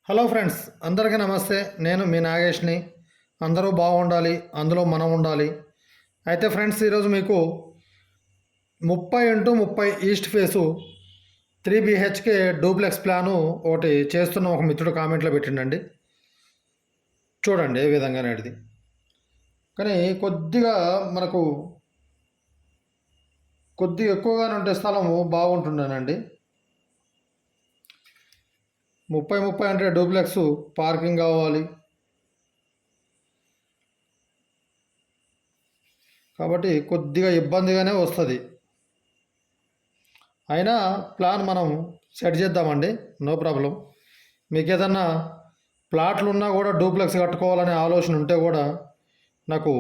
Hello friends, అందరికీ నమస్తే. నేను మీ నాగేష్ని. అందరూ బాగుండాలి, అందులో మనం ఉండాలి. అయితే ఫ్రెండ్స్, ఈరోజు మీకు 30x30 east face 3 BHK duplex plan ఒకటి చేస్తున్న ఒక మిత్రుడు కామెంట్లో పెట్టిండండి. చూడండి ఏ విధంగా అనేది. కానీ కొద్దిగా ఎక్కువగానే ఉంటే స్థలము బాగుంటుండేనండి. 30 అంటే డూప్లెక్స్ పార్కింగ్ కావాలి కాబట్టి కొద్దిగా ఇబ్బందిగానే వస్తుంది. అయినా ప్లాన్ మనం సెట్ చేద్దామండి, నో ప్రాబ్లం. మీకు ఏదన్నా ప్లాట్లు ఉన్నా కూడా డూప్లెక్స్ కట్టుకోవాలనే ఆలోచన ఉంటే కూడా నాకు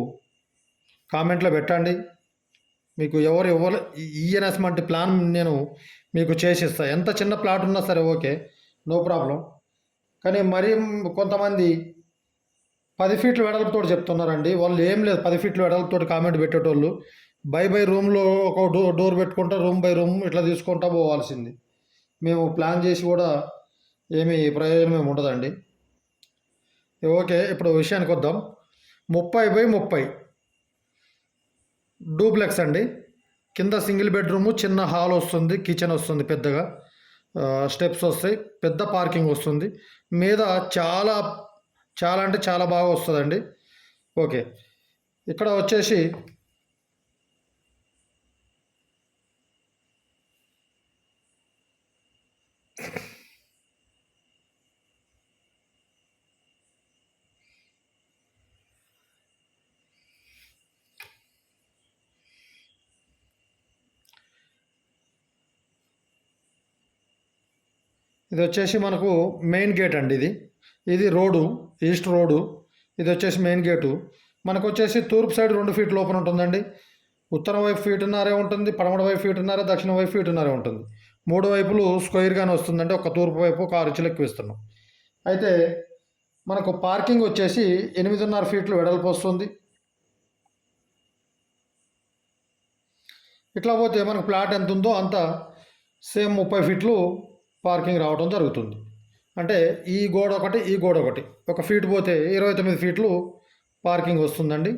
కామెంట్లో పెట్టండి. మీకు ఎవరు ఈఎన్ఎస్మంటి ప్లాన్ నేను మీకు చేసిస్తా. ఎంత చిన్న ప్లాట్ ఉన్నా సరే ఓకే, నో ప్రాబ్లం. కానీ మరీ కొంతమంది 10 ఫీట్ల వెడల్పుతో చెప్తున్నారండి. వాళ్ళు ఏం లేదు, 10 ఫీట్ల వెడల్పుతో కామెంట్ పెట్టేటోళ్ళు బై రూమ్లో ఒక డోర్ పెట్టుకుంటా రూమ్ బై రూమ్ ఇట్లా తీసుకుంటా పోవాల్సింది. మేము ప్లాన్ చేసి కూడా ఏమీ ప్రయోజనం ఏమి ఉండదండి. ఓకే, ఇప్పుడు విషయానికి వద్దాం. 30x30 డూప్లెక్స్ అండి. కింద సింగిల్ బెడ్రూము, చిన్న హాల్ వస్తుంది, కిచెన్ వస్తుంది, పెద్దగా స్టెప్స్ వస్తాయి, పెద్ద పార్కింగ్ వస్తుంది. మీద చాలా చాలా అంటే చాలా బాగా వస్తుందండి. ఓకే, ఇక్కడ వచ్చేసి ఇది వచ్చేసి మనకు మెయిన్ గేట్ అండి. ఇది రోడ్డు, ఈస్ట్ రోడ్డు. ఇది వచ్చేసి మెయిన్ గేటు. మనకు వచ్చేసి తూర్పు సైడ్ 2 ఫీట్ లోపల ఉంటుందండి. ఉత్తరం వైపు ఫీటున్నరే ఉంటుంది, పడమర వైపు ఫీటున్నరే, దక్షిణ వైపు ఫీటున్నరే ఉంటుంది. 3 వైపులు స్క్వేర్గానే వస్తుందండి. ఒక తూర్పు వైపు 6 ఇంచులు ఎక్కువ ఇస్తున్నాం. అయితే మనకు పార్కింగ్ వచ్చేసి 8.5 ఫీట్లు వెడల్పు వస్తుంది. ఇట్లా పోతే మనకు ప్లాట్ ఎంత ఉందో అంత సేమ్ 30 ఫీట్లు పార్కింగ్ రావడం జరుగుతుంది. అంటే ఈ గోడ ఒకటి, ఈ గోడ ఒకటి, ఒక ఫీట్ పోతే 29 ఫీట్లు పార్కింగ్ వస్తుందండి.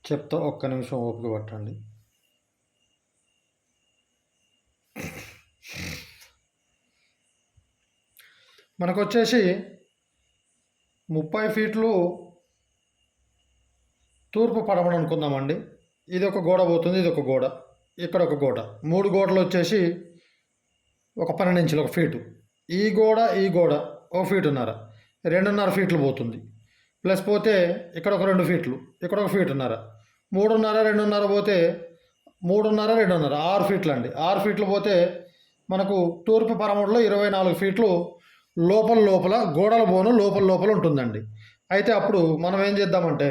చెప్తా, ఒక్క నిమిషం ఓపిక పట్టండి. మనకు వచ్చేసి 30 ఫీట్లు తూర్పు పడమని అనుకుందామండి. ఇది ఒక గోడ పోతుంది, ఇది ఒక గోడ, ఇక్కడ ఒక గోడ, 3 గోడలు వచ్చేసి ఒక 12 ఇంచులు, ఒక ఫీటు. ఈ గోడ ఈ గోడ ఒక ఫీటున్నర, 2.5 ఫీట్లు పోతుంది. ప్లస్ పోతే ఇక్కడ ఒక 2 ఫీట్లు, ఇక్కడ ఒక ఫీటున్నర, 3.5 2.5 పోతే 3.5 2.5 6 ఫీట్లు అండి. 6 ఫీట్లు పోతే మనకు తూర్పు పరమూడులో 24 ఫీట్లు లోపల గోడల బోను లోపల ఉంటుందండి. అయితే అప్పుడు మనం ఏం చేద్దామంటే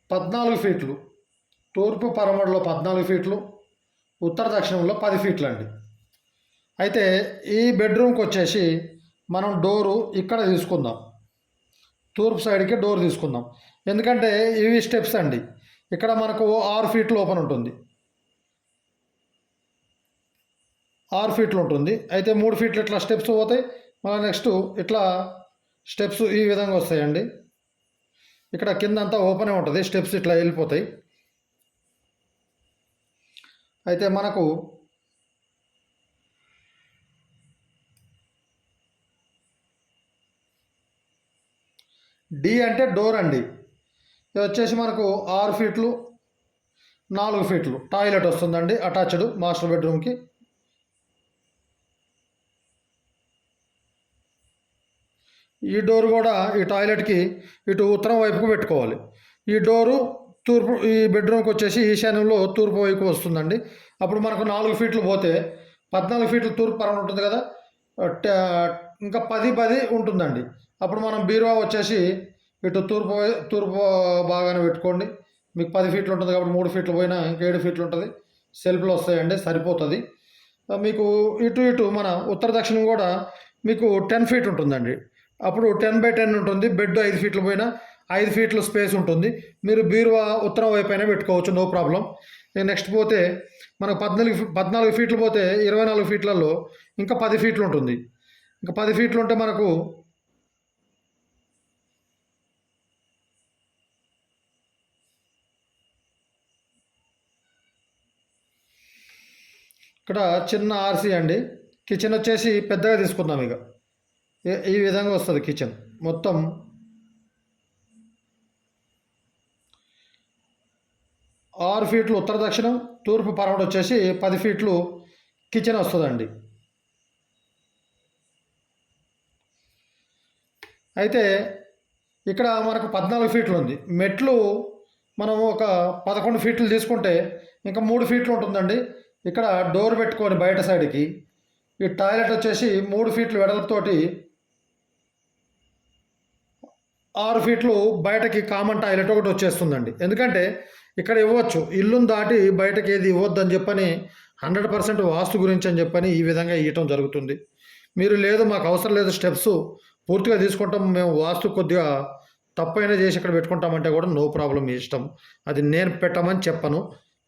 14 ఫీట్లు, తూర్పు పరమడులో 14 ఫీట్లు, ఉత్తర దక్షిణంలో 10 ఫీట్లు అండి. అయితే ఈ బెడ్రూమ్కి వచ్చేసి మనం డోరు ఇక్కడ తీసుకుందాం, తూర్పు సైడ్కి డోర్ తీసుకుందాం. ఎందుకంటే ఇవి స్టెప్స్ అండి. ఇక్కడ మనకు 6 ఫీట్లు ఓపెన్ ఉంటుంది, 6 ఫీట్లు ఉంటుంది. అయితే 3 ఫీట్లు ఇట్లా స్టెప్స్ పోతాయి. మళ్ళీ నెక్స్ట్ ఇట్లా స్టెప్స్ ఈ విధంగా వస్తాయండి. ఇక్కడ కింద అంతా ఓపెనే ఉంటుంది, స్టెప్స్ ఇట్లా వెళ్ళిపోతాయి. అయితే మనకు డి అంటే డోర్ అండి. ఇది వచ్చేసి మనకు 6 ఫీట్లు 4 ఫీట్లు టాయిలెట్ వస్తుందండి, అటాచ్డ్ మాస్టర్ బెడ్రూమ్కి. ఈ డోర్ కూడా ఈ టాయిలెట్కి ఇటు ఉత్తరం వైపుకు పెట్టుకోవాలి. ఈ డోరు తూర్పు, ఈ బెడ్రూమ్కి వచ్చేసి ఈశాన్యంలో తూర్పు వైపు వస్తుందండి. అప్పుడు మనకు 4 ఫీట్లు పోతే 14 ఫీట్లు తూర్పు పరమ ఉంటుంది కదా, ఇంకా 10 ఉంటుందండి. అప్పుడు మనం బీరువా వచ్చేసి ఇటు తూర్పు బాగానే పెట్టుకోండి. మీకు 10 ఫీట్లు ఉంటుంది కాబట్టి 3 ఫీట్లు పోయినా ఇంకా 7 ఫీట్లు ఉంటుంది. సెల్ఫ్లు వస్తాయండి, సరిపోతుంది. మీకు ఇటు మన ఉత్తర దక్షిణం కూడా మీకు 10 ఫీట్ ఉంటుందండి. అప్పుడు 10x10 ఉంటుంది. బెడ్ 5 ఫీట్లు పోయినా 5 ఫీట్లు స్పేస్ ఉంటుంది. మీరు బీరువా ఉత్తరం వైపు అయినా పెట్టుకోవచ్చు, నో ప్రాబ్లం. నెక్స్ట్ పోతే మనకు 14 ఫీట్లు పోతే 24 ఫీట్లలో ఇంకా 10 ఫీట్లు ఉంటుంది. ఇంకా 10 ఫీట్లు ఉంటే మనకు ఇక్కడ చిన్న ఆర్సీ అండి. కిచెన్ వచ్చేసి పెద్దగా తీసుకుందాం. ఇక ఈ విధంగా వస్తుంది కిచెన్. మొత్తం 6 ఫీట్లు ఉత్తర దక్షిణం, తూర్పు పరమట వచ్చేసి 10 ఫీట్లు కిచెన్ వస్తుందండి. అయితే ఇక్కడ మనకు 14 ఫీట్లు ఉంది. మెట్లు మనం ఒక 11 ఫీట్లు తీసుకుంటే ఇంకా 3 ఫీట్లు ఉంటుందండి. ఇక్కడ డోర్ పెట్టుకొని బయట సైడ్కి ఈ టాయిలెట్ వచ్చేసి 3 ఫీట్లు వెడల్పుతోటి 6 ఫీట్లు బయటకి కామన్ టాయిలెట్ ఒకటి వచ్చేస్తుందండి. ఎందుకంటే ఇక్కడ ఇవ్వచ్చు, ఇల్లును దాటి బయటకి ఏది ఇవ్వద్దని చెప్పని 100% వాస్తు గురించి అని చెప్పని ఈ విధంగా ఇవ్వటం జరుగుతుంది. మీరు లేదు మాకు అవసరం లేదు, స్టెప్స్ పూర్తిగా తీసుకుంటాం, మేము వాస్తు కొద్దిగా తప్పైనా చేసి ఇక్కడ పెట్టుకుంటామంటే కూడా నో ప్రాబ్లం, మీ ఇష్టం. అది నేను పెట్టమని చెప్పను,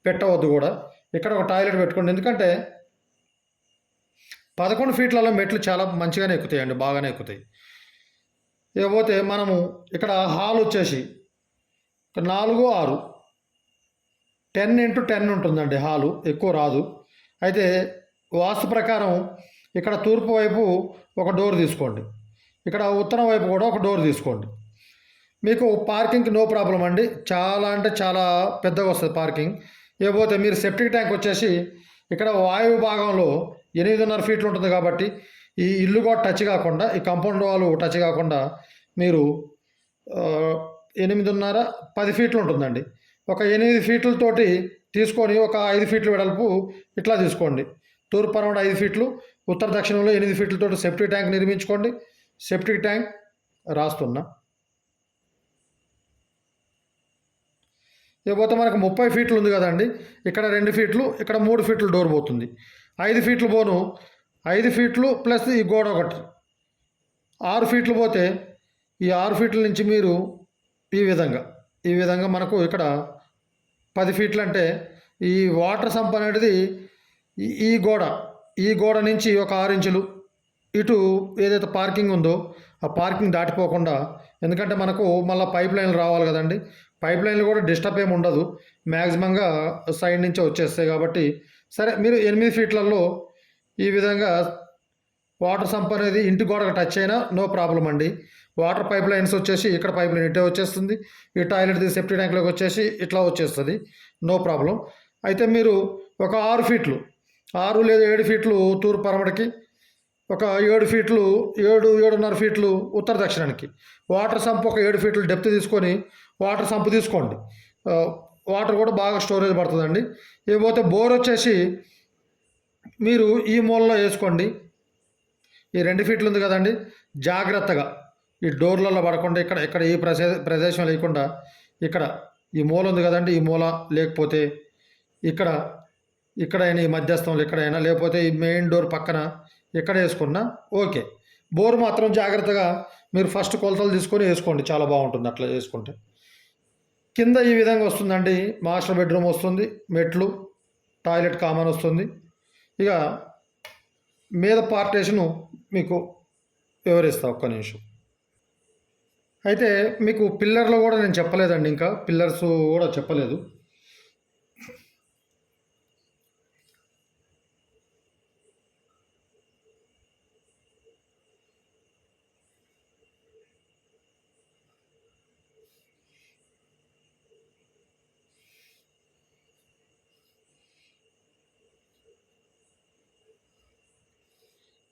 పెట్టవద్దు కూడా. ఇక్కడ ఒక టాయిలెట్ పెట్టుకోండి. ఎందుకంటే 11 ఫీట్లలో మెట్లు చాలా మంచిగానే ఎక్కుతాయండి, బాగానే ఎక్కుతాయి. ఇకపోతే మనము ఇక్కడ హాల్ వచ్చేసి 4, 6 10x10 ఉంటుందండి. హాలు ఎక్కువ రాదు. అయితే వాస్తు ప్రకారం ఇక్కడ తూర్పు వైపు ఒక డోర్ తీసుకోండి, ఇక్కడ ఉత్తరం వైపు కూడా ఒక డోర్ తీసుకోండి. మీకు పార్కింగ్కి నో ప్రాబ్లం అండి, చాలా అంటే చాలా పెద్దగా వస్తుంది పార్కింగ్. ఇకపోతే మీరు సెప్టిక్ ట్యాంక్ వచ్చేసి ఇక్కడ వాయువు భాగంలో 8.5 ఫీట్లు ఉంటుంది కాబట్టి ఈ ఇల్లు కూడా టచ్ కాకుండా, ఈ కాంపౌండ్ వాళ్ళు టచ్ కాకుండా మీరు 8.5 10 ఫీట్లు ఉంటుందండి. ఒక 8 ఫీట్లతోటి తీసుకొని ఒక 5 ఫీట్లు వెడల్పు ఇట్లా తీసుకోండి. తూర్పు పరమట 5 ఫీట్లు, ఉత్తర దక్షిణంలో 8 ఫీట్లతోటి సెప్టిక్ ట్యాంక్ నిర్మించుకోండి. సెప్టిక్ ట్యాంక్ రాస్తున్నా. ఇకపోతే మనకు 30 ఫీట్లు ఉంది కదండి. ఇక్కడ 2 ఫీట్లు, ఇక్కడ 3 ఫీట్లు డోర్ పోతుంది. 5 ఫీట్లు పోను, 5 ఫీట్లు ప్లస్ ఈ గోడ ఒకటి 6 ఫీట్లు పోతే ఈ 6 ఫీట్ల నుంచి మీరు ఈ విధంగా మనకు ఇక్కడ 10 ఫీట్లు అంటే ఈ వాటర్ సంప్ అనేది ఈ గోడ నుంచి ఒక 6 ఇంచులు ఇటు ఏదైతే పార్కింగ్ ఉందో ఆ పార్కింగ్ దాటిపోకుండా, ఎందుకంటే మనకు మళ్ళీ పైప్ లైన్లు రావాలి కదండి. పైప్ లైన్లు కూడా డిస్టర్బ్ ఏమి ఉండదు, మ్యాక్సిమంగా సైడ్ నుంచే వచ్చేస్తాయి కాబట్టి. సరే, మీరు 8 ఫీట్లలో ఈ విధంగా వాటర్ సంప్ అనేది ఇంటి గోడకు టచ్ అయినా నో ప్రాబ్లం అండి. వాటర్ పైప్ లైన్స్ వచ్చేసి ఇక్కడ పైప్ లైన్ ఇటే వచ్చేస్తుంది, ఈ టాయిలెట్ సెప్టిక్ ట్యాంక్లోకి వచ్చేసి ఇట్లా వచ్చేస్తుంది, నో ప్రాబ్లం. అయితే మీరు ఒక 6 ఫీట్లు 6 లేదా 7 ఫీట్లు తూర్పు పరమటికి, ఒక 7 ఫీట్లు 7.5 ఫీట్లు ఉత్తర దక్షిణానికి వాటర్ సంప్ ఒక 7 ఫీట్లు డెప్త్ తీసుకొని వాటర్ సంప్ తీసుకోండి. వాటర్ కూడా బాగా స్టోరేజ్ పడుతుందండి. ఇకపోతే బోర్ వచ్చేసి మీరు ఈ మూలలో వేసుకోండి. ఈ 2 ఫీట్లు ఉంది కదండి, జాగ్రత్తగా ఈ డోర్లలో పడకుండా ఇక్కడ ఈ ప్రదేశం లేకుండా ఇక్కడ ఈ మూల ఉంది కదండి, ఈ మూల లేకపోతే ఇక్కడైనా ఈ మధ్యస్థంలో ఎక్కడైనా, లేకపోతే ఈ మెయిన్ డోర్ పక్కన ఎక్కడ వేసుకున్నా ఓకే. బోర్ మాత్రం జాగ్రత్తగా మీరు ఫస్ట్ కొలతలు తీసుకొని వేసుకోండి, చాలా బాగుంటుంది అట్లా చేసుకుంటే. కింద ఈ విధంగా వస్తుందండి, మాస్టర్ బెడ్రూమ్ వస్తుంది, మెట్లు, టాయిలెట్ కామన్ వస్తుంది. ఇక మీద పార్టేషను మీకు వివరిస్తా, ఒక్క నిమిషం. అయితే మీకు పిల్లర్లు కూడా నేను చెప్పలేదండి, ఇంకా పిల్లర్స్ కూడా చెప్పలేదు.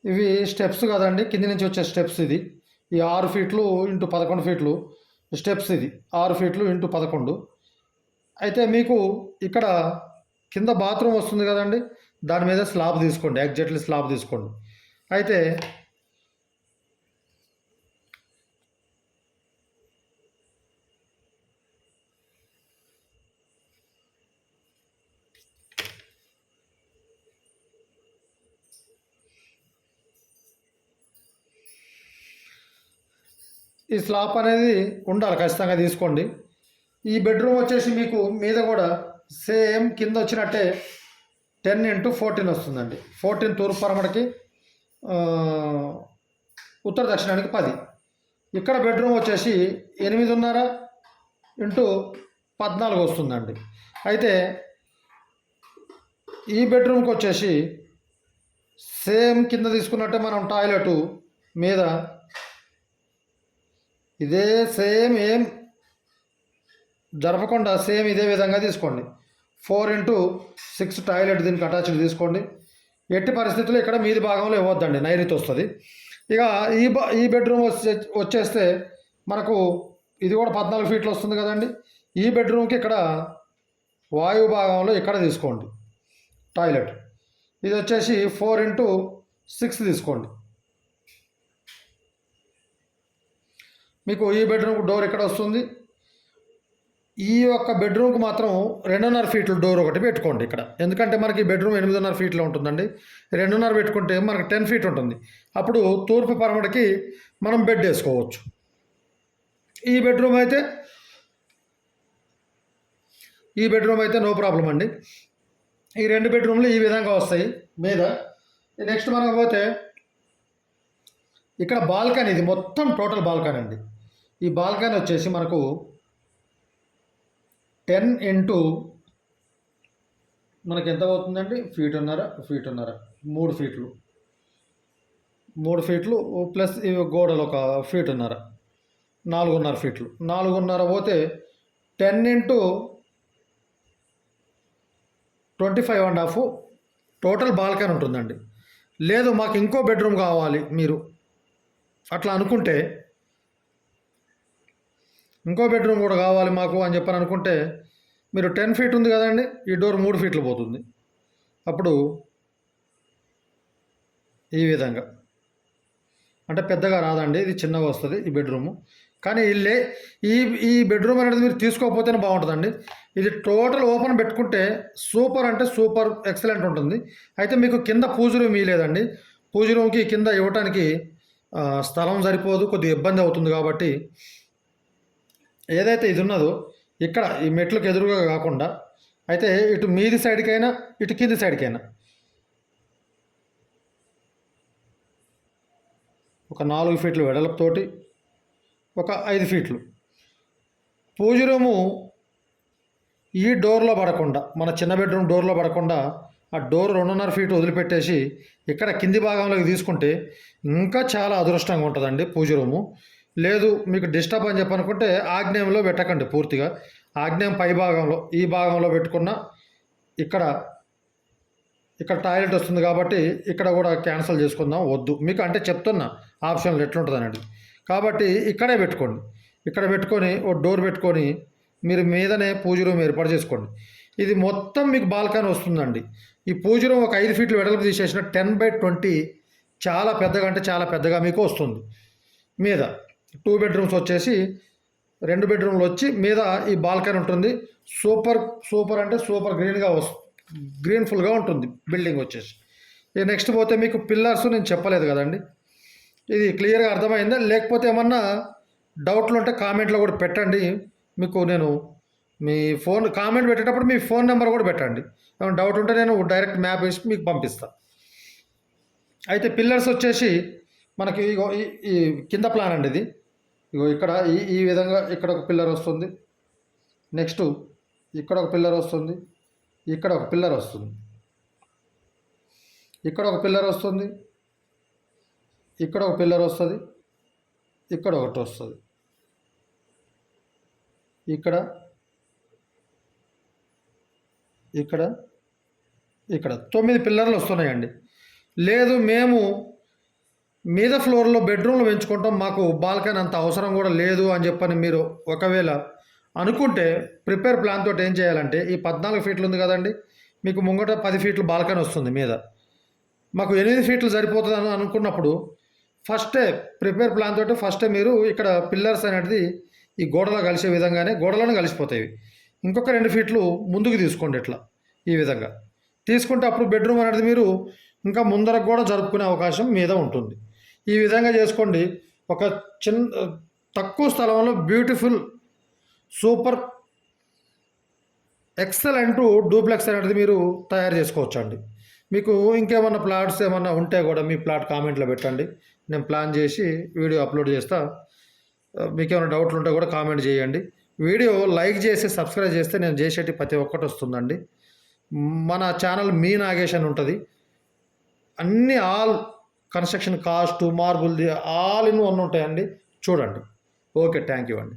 ఇవి స్టెప్స్ కదండి, కింది నుంచి వచ్చే స్టెప్స్. ఈ 6 ఫీట్లు ఇంటూ 11 ఫీట్లు స్టెప్స్, ఇది 6 ఫీట్లు ఇంటూ 11. అయితే మీకు ఇక్కడ కింద బాత్రూమ్ వస్తుంది కదండి, దాని మీద స్లాబ్ తీసుకోండి, ఎగ్జాక్ట్లీ స్లాబ్ తీసుకోండి. అయితే ఈ స్లాబ్ అనేది ఉండాలి, ఖచ్చితంగా తీసుకోండి. ఈ బెడ్రూమ్ వచ్చేసి మీకు మీద కూడా సేమ్ కింద వచ్చినట్టే 10x14 వస్తుందండి. 14 తూర్పు పరమడకి, ఉత్తర దక్షిణానికి 10. ఇక్కడ బెడ్రూమ్ వచ్చేసి 8.5x14 వస్తుందండి. అయితే ఈ బెడ్రూమ్కి వచ్చేసి సేమ్ కింద తీసుకున్నట్టే మనం టాయిలెట్ మీద ఇదే సేమ్ ఏం జరపకుండా సేమ్ ఇదే విధంగా తీసుకోండి. 4x6 టాయిలెట్ దీనికి అటాచ్డ్ తీసుకోండి. ఎట్టి పరిస్థితుల్లో ఇక్కడ మీది భాగంలో ఇవ్వద్దండి, నైరుతి వస్తుంది. ఇక ఈ బెడ్రూమ్ వచ్చేస్తే మనకు ఇది కూడా 14 ఫీట్లు వస్తుంది కదండి. ఈ బెడ్రూమ్కి ఇక్కడ వాయు భాగంలో ఇక్కడ తీసుకోండి టాయిలెట్. ఇది వచ్చేసి 4x6 తీసుకోండి. మీకు ఈ బెడ్రూమ్కి డోర్ ఇక్కడ వస్తుంది. ఈ యొక్క బెడ్రూమ్కి మాత్రం 2.5 ఫీట్ల డోర్ ఒకటి పెట్టుకోండి ఇక్కడ, ఎందుకంటే మనకి బెడ్రూమ్ 8.5 ఫీట్లో ఉంటుందండి. 2.5 పెట్టుకుంటే మనకి 10 ఫీట్ ఉంటుంది. అప్పుడు తూర్పు పరమటికి మనం బెడ్ వేసుకోవచ్చు. ఈ బెడ్రూమ్ అయితే నో ప్రాబ్లం అండి. ఈ 2 బెడ్రూమ్లు ఈ విధంగా వస్తాయి మీద. నెక్స్ట్ మనం పోతే ఇక్కడ బాల్కనీ, ఇది మొత్తం టోటల్ బాల్కనీ అండి. ఈ బాల్కనీ వచ్చేసి మనకు 10 ఇంటూ మనకి ఎంత అవుతుందండి, ఫీటున్నర 3 ఫీట్లు, 3 ఫీట్లు ప్లస్ ఇవి గోడలు ఒక ఫీటున్నర, 4.5 ఫీట్లు. 4.5 పోతే 10 × 25.5 టోటల్ బాల్కనీ ఉంటుందండి. లేదు మాకు ఇంకో బెడ్రూమ్ కావాలి, మీరు అట్లా అనుకుంటే, ఇంకో బెడ్రూమ్ కూడా కావాలి మాకు అని చెప్పని అనుకుంటే, మీరు 10 ఫీట్ ఉంది కదండి, ఈ డోర్ 3 ఫీట్లు పోతుంది. అప్పుడు ఈ విధంగా, అంటే పెద్దగా రాదండి, ఇది చిన్నగా వస్తుంది ఈ బెడ్రూము. కానీ ఈ బెడ్రూమ్ అనేది మీరు తీసుకోకపోతేనే బాగుంటుందండి. ఇది టోటల్ ఓపెన్ పెట్టుకుంటే సూపర్ అంటే సూపర్ ఎక్సలెంట్ ఉంటుంది. అయితే మీకు కింద పూజ రూమ్ ఇవ్వలేదండి. పూజ రూమ్కి కింద ఇవ్వటానికి స్థలం సరిపోదు, కొద్దిగా ఇబ్బంది అవుతుంది. కాబట్టి ఏదైతే ఇది ఉన్నదో ఇక్కడ ఈ మెట్లకు ఎదురుగా కాకుండా, అయితే ఇటు మీది సైడ్కైనా ఇటు కింది సైడ్కైనా ఒక 4 ఫీట్లు వెడల్పుతోటి ఒక 5 ఫీట్లు పూజ రూము ఈ డోర్లో పడకుండా, మన చిన్న బెడ్రూమ్ డోర్లో పడకుండా ఆ డోర్ 2.5 ఫీట్ వదిలిపెట్టేసి ఇక్కడ కింది భాగంలోకి తీసుకుంటే ఇంకా చాలా అదృష్టంగా ఉంటుందండి పూజ రూము. లేదు మీకు డిస్టర్బ్ అని చెప్పనుకుంటే ఆగ్నేయంలో పెట్టకండి, పూర్తిగా ఆగ్నేయం పై భాగంలో ఈ భాగంలో పెట్టుకున్న ఇక్కడ టాయిలెట్ వస్తుంది కాబట్టి ఇక్కడ కూడా క్యాన్సిల్ చేసుకుందాం, వద్దు మీకు అంటే చెప్తున్నా ఆప్షన్లు ఎట్లుంటుంది అనేది. కాబట్టి ఇక్కడే పెట్టుకోండి, ఇక్కడ పెట్టుకొని ఓ డోర్ పెట్టుకొని మీరు మీదనే పూజ రూమ్ ఏర్పాటు చేసుకోండి. ఇది మొత్తం మీకు బాల్కనీ వస్తుందండి. ఈ పూజ రూమ్ ఒక 5 ఫీట్లు వెడల్పు తీసేసిన 10/20 చాలా పెద్దగా, అంటే చాలా పెద్దగా మీకు వస్తుంది. మీద 2 బెడ్రూమ్స్ వచ్చేసి 2 బెడ్రూమ్లు వచ్చి మీద ఈ బాల్కనీ ఉంటుంది. సూపర్ అంటే సూపర్ గ్రీన్ఫుల్గా ఉంటుంది బిల్డింగ్ వచ్చేసి. నెక్స్ట్ పోతే మీకు పిల్లర్స్ నేను చెప్పలేదు కదండి, ఇది క్లియర్గా అర్థమైందా? లేకపోతే ఏమన్నా డౌట్లు ఉంటే కామెంట్లో కూడా పెట్టండి. మీకు నేను మీ ఫోన్ కామెంట్ పెట్టేటప్పుడు మీ ఫోన్ నెంబర్ కూడా పెట్టండి. ఏమైనా డౌట్ ఉంటే నేను డైరెక్ట్ మ్యాప్ వేసి మీకు పంపిస్తాను. అయితే పిల్లర్స్ వచ్చేసి మనకి ఇగో ఈ కింద ప్లాన్ అండి ఇది. ఇగో ఇక్కడ ఈ విధంగా ఇక్కడ ఒక పిల్లర్ వస్తుంది. నెక్స్ట్ ఇక్కడ ఒక పిల్లర్ వస్తుంది, ఇక్కడ ఒక పిల్లర్ వస్తుంది, ఇక్కడ ఒక పిల్లర్ వస్తుంది, ఇక్కడ ఒక పిల్లర్ వస్తుంది, ఇక్కడ ఒకటి వస్తుంది, ఇక్కడ 9 పిల్లర్లు వస్తున్నాయండి. లేదు మేము మీద ఫ్లోర్లో బెడ్రూమ్లు పెంచుకుంటాం, మాకు బాల్కనీ అంత అవసరం కూడా లేదు అని చెప్పని మీరు ఒకవేళ అనుకుంటే ప్రిపేర్ ప్లాన్ తోటి ఏం చేయాలంటే ఈ 14 ఫీట్లు ఉంది కదండి, మీకు ముంగట 10 ఫీట్లు బాల్కనీ వస్తుంది మీద, మాకు 8 ఫీట్లు సరిపోతుంది అని అనుకున్నప్పుడు ఫస్టే ప్రిపేర్ ప్లాన్ తోటి ఫస్టే మీరు ఇక్కడ పిల్లర్స్ అనేది ఈ గోడలో కలిసే విధంగానే గోడలను కలిసిపోతాయి. ఇంకొక 2 ఫీట్లు ముందుకు తీసుకోండి ఇట్లా ఈ విధంగా తీసుకుంటే అప్పుడు బెడ్రూమ్ అనేది మీరు ఇంకా ముందరకు కూడా జరుపుకునే అవకాశం మీద ఉంటుంది. ఈ విధంగా చేసుకోండి. ఒక చిన్న తక్కువ స్థలంలో బ్యూటిఫుల్ సూపర్ ఎక్సలెంట్ డూప్లెక్స్ అనేది మీరు తయారు చేసుకోవచ్చు అండి. మీకు ఇంకేమన్నా ప్లాట్స్ ఏమన్నా ఉంటే కూడా మీ ప్లాట్ కామెంట్లో పెట్టండి, నేను ప్లాన్ చేసి వీడియో అప్లోడ్ చేస్తా. మీకు ఏమైనా డౌట్లు ఉంటే కూడా కామెంట్ చేయండి. వీడియో లైక్ చేసి సబ్స్క్రైబ్ చేస్తే నేను చేసేటి ప్రతి ఒక్కటి వస్తుందండి. మన ఛానల్ మీ నాగేష్ అని ఉంటుంది. అన్ని ఆల్ కన్స్ట్రక్షన్ కాస్ట్ మార్బుల్ది ఆల్ ఇన్ వన్ ఉంటాయండి, చూడండి. ఓకే, థ్యాంక్ యూ అండి.